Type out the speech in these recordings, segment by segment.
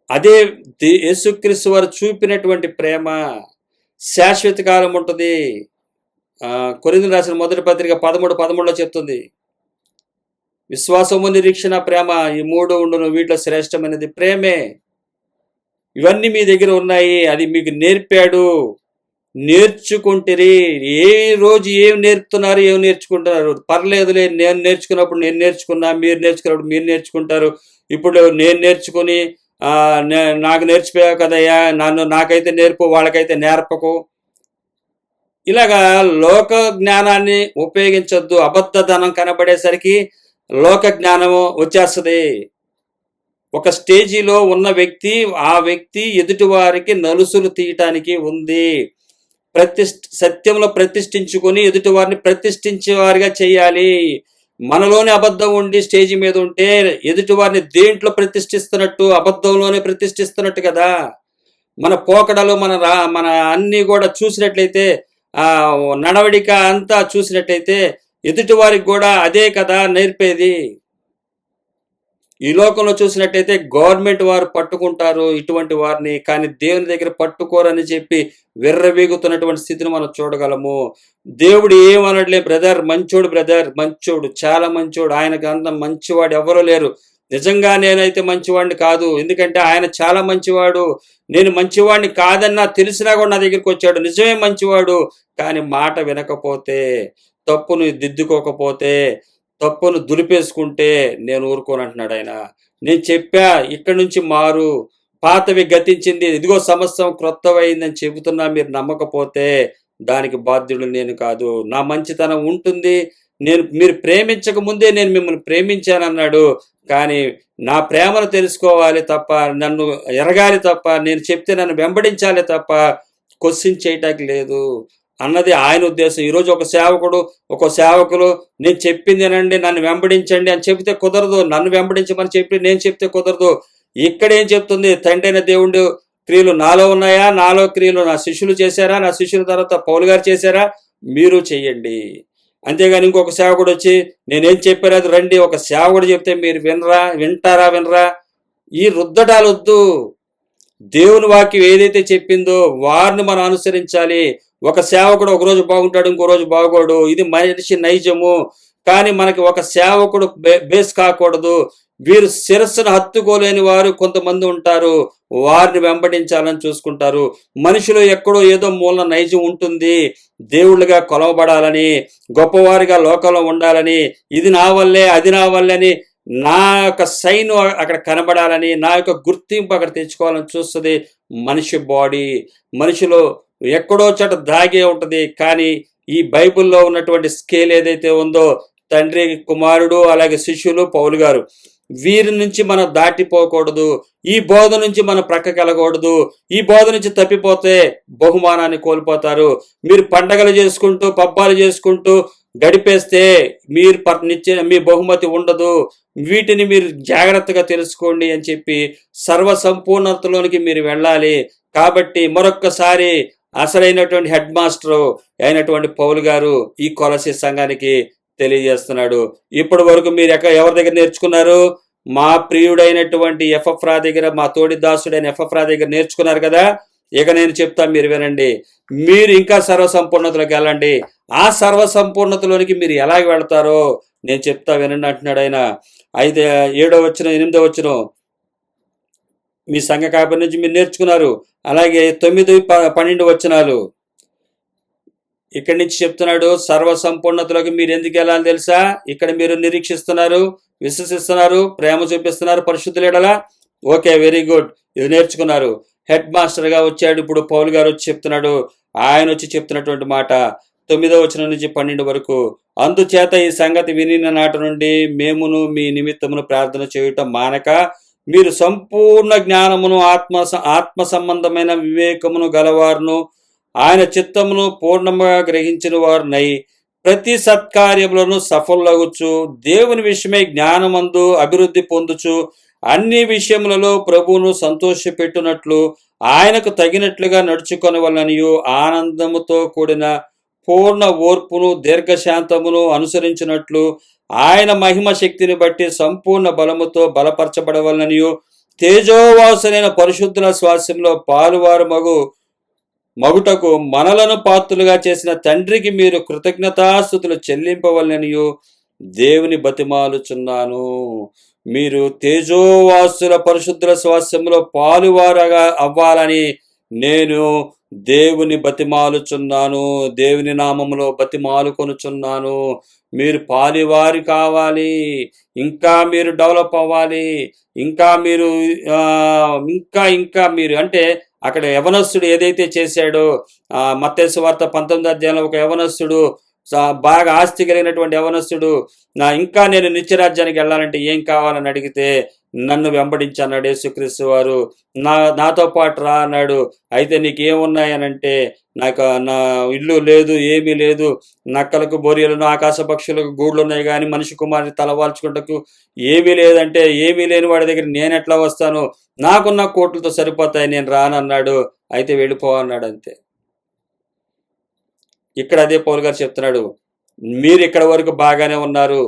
అదే యేసుక్రీస్తు వారు చూపినటువంటి ప్రేమ శాశ్వత కాలం ఉంటుంది. కొరింథీయులకు రాసిన మొదటి పత్రిక 13:13లో చెప్తుంది, విశ్వాసము, నిరీక్షణ, ప్రేమ, ఈ మూడు ఉండును, వీటిలో శ్రేష్టమైనది ప్రేమే. ఇవన్నీ మీ దగ్గర ఉన్నాయి, అది మీకు నేర్పాడు, నేర్చుకుంటారు. ఏ రోజు ఏం నేర్పుతున్నారు, ఏం నేర్చుకుంటున్నారు, పర్లేదులే, నేను నేర్చుకున్నప్పుడు నేను నేర్చుకున్నా, మీరు నేర్చుకున్నప్పుడు మీరు నేర్చుకుంటారు. ఇప్పుడు నేను నేర్చుకుని నాకు నేర్చిపోయావు కదయ్యా, నాకైతే నేర్పు, వాళ్ళకైతే నేర్పకు. ఇలాగా లోక జ్ఞానాన్ని ఉపయోగించొద్దు. అబద్ధధనం కనబడేసరికి లోక జ్ఞానము వచ్చేస్తుంది. ఒక స్టేజీలో ఉన్న వ్యక్తి, ఆ వ్యక్తి ఎదుటి వారికి నలుసులు తీయటానికి ఉంది. సత్యంలో ప్రతిష్ఠించుకొని ఎదుటి వారిని ప్రతిష్ఠించే వారిగా చేయాలి. మనలోనే అబద్ధం ఉండి స్టేజీ మీద ఉంటే ఎదుటి వారిని దేంట్లో ప్రతిష్ఠిస్తున్నట్టు? అబద్ధంలోనే ప్రతిష్ఠిస్తున్నట్టు కదా. మన పోకడలు, మన అన్నీ కూడా చూసినట్లయితే, నడవడిక అంతా చూసినట్లయితే ఎదుటి వారికి కూడా అదే కదా నేర్పేది. ఈ లోకంలో చూసినట్టయితే గవర్నమెంట్ వారు పట్టుకుంటారు ఇటువంటి వారిని, కానీ దేవుని దగ్గర పట్టుకోరని చెప్పి విర్రవీగుతున్నటువంటి స్థితిని మనం చూడగలము. దేవుడు ఏమనట్లే, బ్రదర్ మంచోడు, చాలా మంచోడు, ఆయనకు అంత మంచివాడు ఎవరూ లేరు. నిజంగా నేనైతే మంచివాడిని కాదు, ఎందుకంటే ఆయన చాలా మంచివాడు. నేను మంచివాడిని కాదన్నా తెలిసినా కూడా నా దగ్గరికి వచ్చాడు, నిజమే మంచివాడు. కానీ మాట వినకపోతే, తప్పును దిద్దుకోకపోతే, తప్పును దులిపేసుకుంటే నేను ఊరుకోను అంటున్నాడు ఆయన. నేను చెప్పా, ఇక్కడి నుంచి మారు, పాతవి గతించింది, ఇదిగో సంవత్సరం క్రొత్తవైందని చెబుతున్నా, మీరు నమ్మకపోతే దానికి బాధ్యుడు నేను కాదు. నా మంచితనం ఉంటుంది. మీరు ప్రేమించక ముందే నేను మిమ్మల్ని ప్రేమించానన్నాడు. కానీ నా ప్రేమను తెలుసుకోవాలి తప్ప, నన్ను ఎరగాలి తప్ప, నేను చెప్తే నన్ను వెంబడించాలి తప్ప క్వశ్చన్ చేయటానికి లేదు అన్నది ఆయన ఉద్దేశం. ఈరోజు ఒక సేవకులు నేను చెప్పిందేనండి, నన్ను వెంబడించండి అని చెప్తే కుదరదు. నన్ను వెంబడించమని చెప్పి నేను చెప్తే కుదరదు. ఇక్కడేం చెప్తుంది? తండ్రి అయిన దేవుడు క్రియలు నాలో ఉన్నాయా? నాలో క్రియలు నా శిష్యులు చేశారా? నా శిష్యుల తర్వాత పౌలు గారు చేశారా? మీరు చెయ్యండి. అంతేగాని ఇంకొక సేవకుడు వచ్చి నేనేం చెప్పారు అది రండి, ఒక సేవకుడు చెప్తే మీరు వింటారా? ఈ రుద్దటాలు వద్దు. దేవుని వాక్యం ఏదైతే చెప్పిందో వారిని మనం అనుసరించాలి. ఒక సేవకుడు ఒకరోజు బాగుంటాడు, ఇంకో రోజు బాగోడు. ఇది మనిషి నైజము. కానీ మనకి ఒక సేవకుడు బేస్ కాకూడదు. వీరు శిరస్సును హత్తుకోలేని వారు కొంతమంది ఉంటారు, వారిని వెంబడించాలని చూసుకుంటారు. మనుషులు ఎక్కడో ఏదో మూలన నైజం ఉంటుంది. దేవుళ్ళుగా కొలవబడాలని, గొప్పవారిగా లోకంలో ఉండాలని, ఇది నా వల్లే అది నా వల్లే అని, నా యొక్క సైన్ అక్కడ కనబడాలని, నా యొక్క గుర్తింపు అక్కడ తెచ్చుకోవాలని చూస్తుంది మనిషి బాడీ. మనిషిలో ఎక్కడో చోట దాగే ఉంటుంది. కానీ ఈ బైబిల్లో ఉన్నటువంటి స్కేల్ ఏదైతే ఉందో, తండ్రి, కుమారుడు, అలాగే శిష్యులు, పౌలు గారు, వీరి నుంచి మనం దాటిపోకూడదు. ఈ బోధ నుంచి మనం ప్రక్కకి వెళ్ళకూడదు. ఈ బోధ నుంచి తప్పిపోతే బహుమానాన్ని కోల్పోతారు. మీరు పండగలు చేసుకుంటూ, పబ్బాలు చేసుకుంటూ గడిపేస్తే మీ బహుమతి ఉండదు. వీటిని మీరు జాగ్రత్తగా తెలుసుకోండి అని చెప్పి సర్వసంపూర్ణతలోనికి మీరు వెళ్ళాలి. కాబట్టి మరొక్కసారి అసలైనటువంటి హెడ్ మాస్టర్ అయినటువంటి పౌలు గారు ఈ కొలసీ సంఘానికి తెలియజేస్తున్నాడు. ఇప్పటి వరకు మీరు ఎవరి దగ్గర నేర్చుకున్నారు? మా ప్రియుడైనటువంటి ఎఫ్రా దగ్గర, మా తోడి దాసుడైన ఎఫ్రా దగ్గర నేర్చుకున్నారు కదా. ఇక నేను చెప్తా, మీరు వినండి. మీరు ఇంకా సర్వసంపూర్ణతలోకి వెళ్ళండి. ఆ సర్వసంపూర్ణతలోనికి మీరు ఎలాగ వెళతారో నేను చెప్తా, వినండి అంటున్నాడు ఆయన. 7వ వచనం, 8వ వచనం, మీ సంఘ కాపరి నుంచి మీరు నేర్చుకున్నారు. అలాగే 9, 12 వచనాలు ఇక్కడి నుంచి చెప్తున్నాడు. సర్వసంపూర్ణతలోకి మీరు ఎందుకు వెళ్ళాలి తెలుసా? ఇక్కడ మీరు నిరీక్షిస్తున్నారు, విశ్వసిస్తున్నారు, ప్రేమ చూపిస్తున్నారు పరిశుద్ధుల ఎడల. ఓకే, వెరీ గుడ్, ఇది నేర్చుకున్నారు. హెడ్ మాస్టర్గా వచ్చాడు ఇప్పుడు పౌలు గారు వచ్చి చెప్తున్నాడు. ఆయన వచ్చి చెప్తున్నటువంటి మాట 9వ వచనం నుంచి 12 వరకు, అందుచేత ఈ సంగతి వినిన నాటి నుండి మేమును మీ నిమిత్తమును ప్రార్థన చేయటం మానక, మీరు సంపూర్ణ జ్ఞానమును, ఆత్మ సంబంధమైన వివేకమును గలవారును, ఆయన చిత్తమును పూర్ణంగా గ్రహించిన వారునై ప్రతి సత్కార్యములను సఫలగుచు, దేవుని విషయమై జ్ఞానమందు అభివృద్ధి పొందుచు, అన్ని విషయములలో ప్రభువును సంతోషపెట్టునట్లు ఆయనకు తగినట్లుగా నడుచుకొనవలనియు, ఆనందముతో కూడిన పూర్ణ ఓర్పును, దీర్ఘశాంతమును అనుసరించినట్లు ఆయన మహిమ శక్తిని బట్టి సంపూర్ణ బలముతో బలపరచబడవలనియు, తేజోవాసులైన పరిశుద్ధుల స్వాస్యంలో పాలువారు మగుటకు మనలను పాత్రులుగా చేసిన తండ్రికి మీరు కృతజ్ఞతాస్తుతులు చెల్లింపవలననియు దేవుని బతిమాలుచున్నాను. మీరు తేజోవాసుల పరిశుద్ధుల స్వాస్యంలో పాలువారగా అవ్వాలని నేను దేవుని బతిమాలుచున్నాను, దేవుని నామములో బతిమాలుకొనుచున్నాను. మీరు పాలివారి కావాలి, ఇంకా మీరు డెవలప్ అవ్వాలి, ఇంకా మీరు ఇంకా మీరు అంటే అక్కడ యవనస్తుడు ఏదైతే చేశాడో, మత్తయి సువార్త 19వ అధ్యాయంలో ఒక యవనస్తుడు, బాగా ఆస్తి కలిగినటువంటి యవనస్తుడు, ఇంకా నేను నిత్యరాజ్యానికి వెళ్ళాలంటే ఏం కావాలని అడిగితే నన్ను వెంబడించి అన్నాడు యేసుక్రీస్తు వారు. నాతో పాటు రా అన్నాడు. అయితే నీకేమున్నాయనంటే, నా ఇల్లు లేదు, ఏమీ లేదు, నక్కలకు బొరియలను ఆకాశ పక్షులకు గూళ్ళు ఉన్నాయి కానీ మనిషి కుమారుని తలవాల్చుకుంటకు ఏమీ లేదంటే, ఏమీ లేని వాడి దగ్గర నేను ఎట్లా వస్తాను, నాకున్న కోట్లతో సరిపోతాయి, నేను రానన్నాడు. అయితే వెళ్ళిపో అన్నాడు. అంతే. ఇక్కడ అదే పౌలు గారు చెప్తున్నాడు, మీరు ఇక్కడ వరకు బాగానే ఉన్నారు,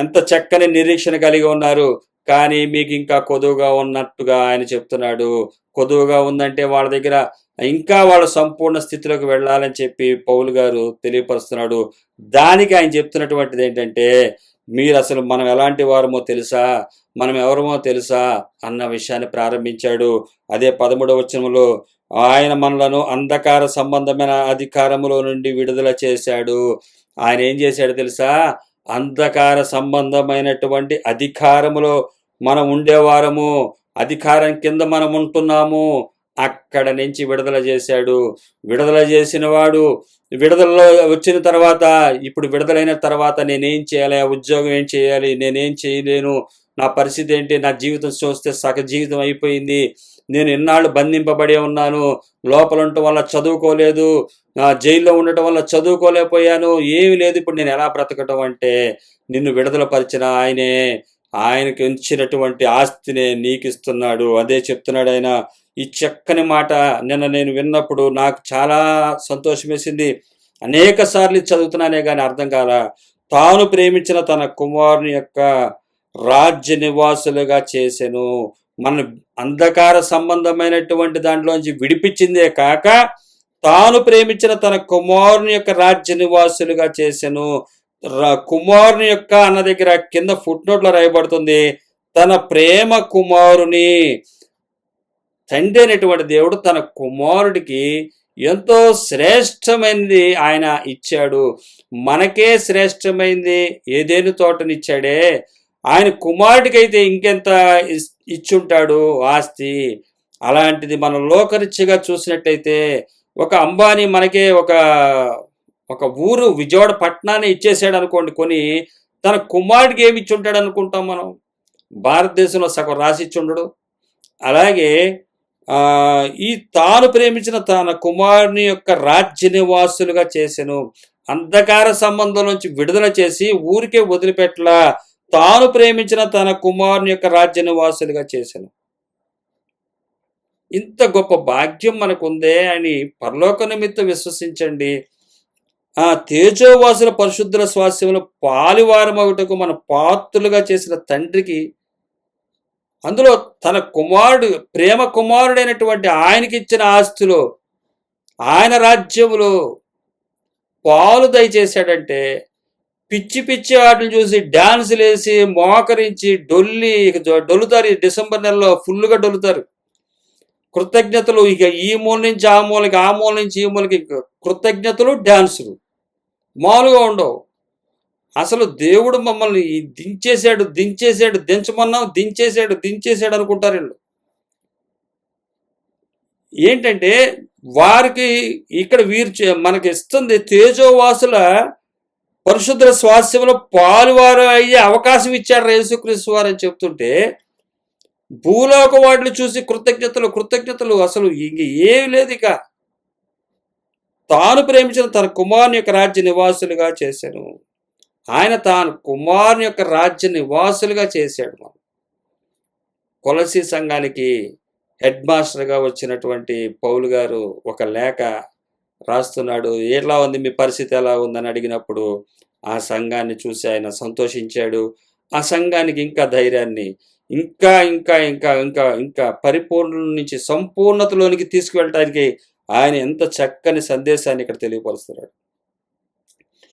ఎంత చక్కని నిరీక్షణ కలిగి ఉన్నారు, కానీ మీకు ఇంకా కొదువుగా ఉన్నట్టుగా ఆయన చెప్తున్నాడు. కొదువుగా ఉందంటే వాళ్ళ దగ్గర ఇంకా వాళ్ళ సంపూర్ణ స్థితిలోకి వెళ్ళాలని చెప్పి పౌలు గారు తెలియపరుస్తున్నాడు. దానికి ఆయన చెప్తున్నటువంటిది ఏంటంటే, మీరు అసలు మనం ఎలాంటి వారమో తెలుసా, మనం ఎవరమో తెలుసా అన్న విషయాన్ని ప్రారంభించాడు. అదే 13వ వచనంలో, ఆయన మనలను అంధకార సంబంధమైన అధికారములో నుండి విడుదల చేశాడు. ఆయన ఏం చేశాడు తెలుసా, అంధకార సంబంధమైనటువంటి అధికారములో మనం ఉండేవారము, అధికారం కింద మనం ఉంటున్నాము, అక్కడ నుంచి విడుదల చేశాడు. విడుదల చేసిన వాడు విడుదలలో వచ్చిన తర్వాత, ఇప్పుడు విడుదలైన తర్వాత నేనేం చేయాలి, ఉద్యోగం ఏం చేయాలి, నేనేం చేయలేను, నా పరిస్థితి ఏంటి, నా జీవితం చూస్తే సగ జీవితం అయిపోయింది, నేను ఎన్నాళ్ళు బంధింపబడే ఉన్నాను, లోపల ఉండటం వల్ల చదువుకోలేదు, జైల్లో ఉండటం వల్ల చదువుకోలేకపోయాను, ఏమి లేదు, ఇప్పుడు నేను ఎలా బ్రతకటం అంటే, నిన్ను విడుదల పరిచిన ఆయనే, ఆయనకి ఇచ్చినటువంటి ఆస్తినే నీకు ఇస్తున్నాడు. అదే చెప్తున్నాడు ఆయన. ఈ చక్కని మాట నిన్న నేను విన్నప్పుడు నాకు చాలా సంతోషం వేసింది. అనేక సార్లు చదువుతున్నానే కానీ అర్థం కాల. తాను ప్రేమించిన తన కుమారుని యొక్క రాజ్య నివాసులుగా చేసెను. మన అంధకార సంబంధమైనటువంటి దాంట్లోంచి విడిపించిందే కాక, తాను ప్రేమించిన తన కుమారుని యొక్క రాజ్య నివాసులుగా చేసెను. కుమారుని యొక్క అన్న దగ్గర కింద ఫుట్ నోట్లో రాయబడుతుంది, తన ప్రేమ కుమారుని. తండ్రి అనేటువంటి దేవుడు తన కుమారుడికి ఎంతో శ్రేష్టమైనది ఆయన ఇచ్చాడు. మనకే శ్రేష్టమైంది ఏదేను తోటనిచ్చాడే, ఆయన కుమారుడికి అయితే ఇంకెంత ఇచ్చుంటాడు ఆస్తి. అలాంటిది మనం లోకరిత్యగా చూసినట్టయితే, ఒక అంబానీ మనకే ఒక ఊరు విజయవాడ పట్టణాన్ని ఇచ్చేసాడు అనుకోండి కొని, తన కుమారుడికి ఏమి ఇచ్చుంటాడు అనుకుంటాం మనం? భారతదేశంలో సగం రాసి ఇచ్చుండడు. అలాగే ఈ తాను ప్రేమించిన తన కుమారుని యొక్క రాజ్య నివాసులుగా చేసెను. అంధకార సంబంధం నుంచి విడుదల చేసి ఊరికే వదిలిపెట్టలా, తాను ప్రేమించిన తన కుమారుని యొక్క రాజ్య నివాసులుగా చేసెను. ఇంత గొప్ప భాగ్యం మనకుందే అని పరలోక నిమిత్తం విశ్వసించండి. ఆ తేజోవాసుల పరిశుద్ధుల స్వాస్యంలో పాలువారమగుటకు మన పాత్రులుగా చేసిన తండ్రికి, అందులో తన కుమారుడు, ప్రేమ కుమారుడైనటువంటి ఆయనకి ఇచ్చిన ఆస్తిలో, ఆయన రాజ్యములో పాలు దయచేశాడంటే, పిచ్చి పిచ్చి వాటిని చూసి డాన్సులు వేసి మోకరించి డొల్లుతారు. ఈ డిసెంబర్ నెలలో ఫుల్గా డొల్లుతారు. కృతజ్ఞతలు ఇక ఈ మూల నుంచి ఆ మూలకి, ఆ మూల నుంచి ఈ మూలకి కృతజ్ఞతలు, డాన్సులు మామూలుగా ఉండవు. అసలు దేవుడు మమ్మల్ని దించేశాడు, దించమన్నాం, దించేశాడు అనుకుంటారు వీళ్ళు. ఏంటంటే వారికి ఇక్కడ మనకి ఇస్తుంది తేజోవాసుల పరిశుద్ధ స్వాస్యంలో పాలువారు అయ్యే అవకాశం ఇచ్చాడు యేసుక్రీస్తు వారు అని చెప్తుంటే, భూలోక వాటిని చూసి కృతజ్ఞతలు అసలు ఇంక ఏమి లేదు. ఇక తాను ప్రేమించిన తన కుమారుని యొక్క రాజ్య నివాసులుగా చేశాను. ఆయన తాను కుమారుని యొక్క రాజ్య నివాసులుగా చేశాడు. మనం కొలసీ సంఘానికి హెడ్ మాస్టర్గా వచ్చినటువంటి పౌలు గారు ఒక లేఖ రాస్తున్నాడు. ఎలా ఉంది మీ పరిస్థితి, ఎలా ఉందని అడిగినప్పుడు ఆ సంఘాన్ని చూసి ఆయన సంతోషించాడు. ఆ సంఘానికి ఇంకా ధైర్యాన్ని, ఇంకా ఇంకా ఇంకా ఇంకా ఇంకా పరిపూర్ణ నుంచి సంపూర్ణతలోనికి తీసుకువెళ్ళటానికి ఆయన ఎంత చక్కని సందేశాన్ని ఇక్కడ తెలియపరుస్తున్నాడు.